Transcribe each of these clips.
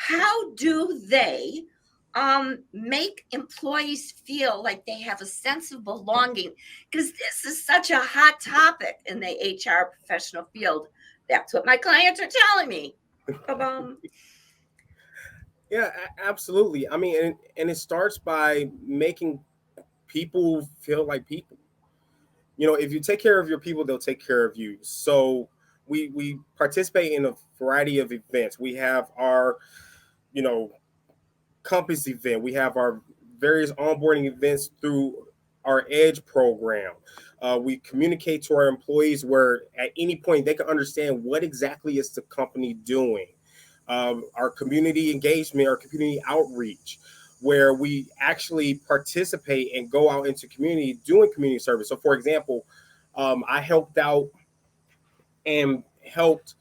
how do they make employees feel like they have a sense of belonging? Because this is such a hot topic in the HR professional field. That's what my clients are telling me. Ba-bum. Yeah, absolutely. I mean, and it starts by making people feel like people. If you take care of your people, they'll take care of you. So we participate in a variety of events. We have our, you know, Compass event. We have our various onboarding events through our Edge program. We communicate to our employees where at any point they can understand what exactly is the company doing. Our community engagement, our community outreach, where we actually participate and go out into community doing community service. So, for example, I helped out and helped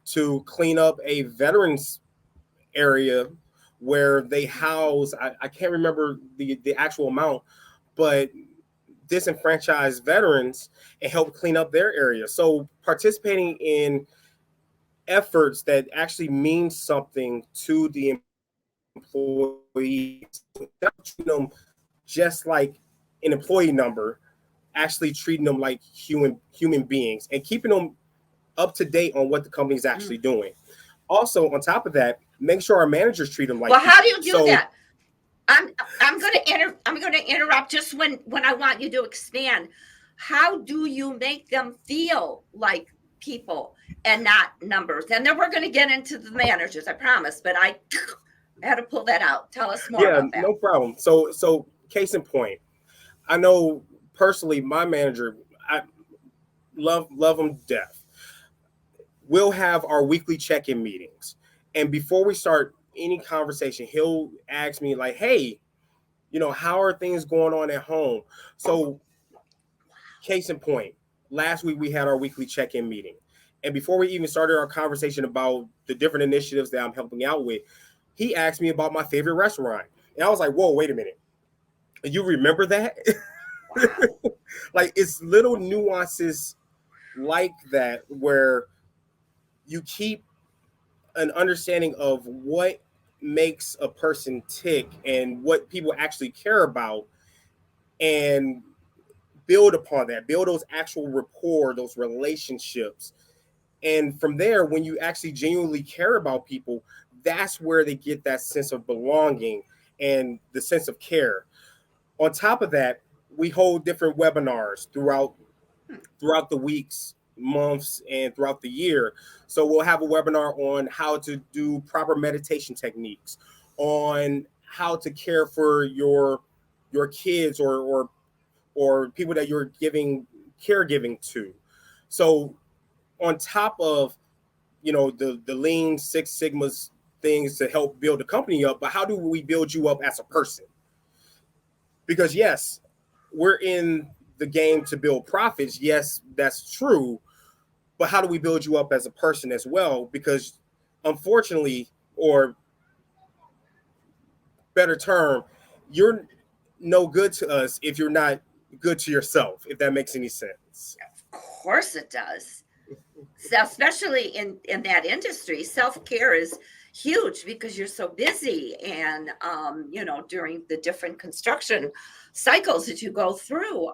to clean up a veterans area where they house, I can't remember the actual amount, but disenfranchised veterans and help clean up their area. So participating in efforts that actually mean something to the employees, not treating them just like an employee number, actually treating them like human beings and keeping them up to date on what the company is actually doing. Also, on top of that, make sure our managers treat them like Well, how people. do you do So that? I'm going to interrupt just when I want you to expand. How do you make them feel like people and not numbers? And then we're going to get into the managers, I promise. But I had to pull that out. Tell us more yeah, about that. no problem. So case in point, I know personally my manager, I love him to death. We'll have our weekly check-in meetings, and before we start any conversation, he'll ask me like, "Hey, how are things going on at home?" So, case in point, last week we had our weekly check-in meeting, and before we even started our conversation about the different initiatives that I'm helping out with, he asked me about my favorite restaurant, and I was like, "Whoa, wait a minute, you remember that?" Wow. Like it's little nuances like that where you keep an understanding of what makes a person tick and what people actually care about, and build upon that, build those actual rapport, those relationships. And from there, when you actually genuinely care about people, that's where they get that sense of belonging and the sense of care. On top of that, we hold different webinars throughout the weeks, months, and throughout the year. So we'll have a webinar on how to do proper meditation techniques, on how to care for your kids or people that you're giving caregiving to. So on top of the lean Six Sigmas things to help build the company up, but how do we build you up as a person? Because yes, we're in the game to build profits. Yes, that's true. But how do we build you up as a person as well? Because unfortunately, or better term, you're no good to us if you're not good to yourself, if that makes any sense. Of course it does. So especially in that industry, self-care is huge because you're so busy, and during the different construction cycles that you go through.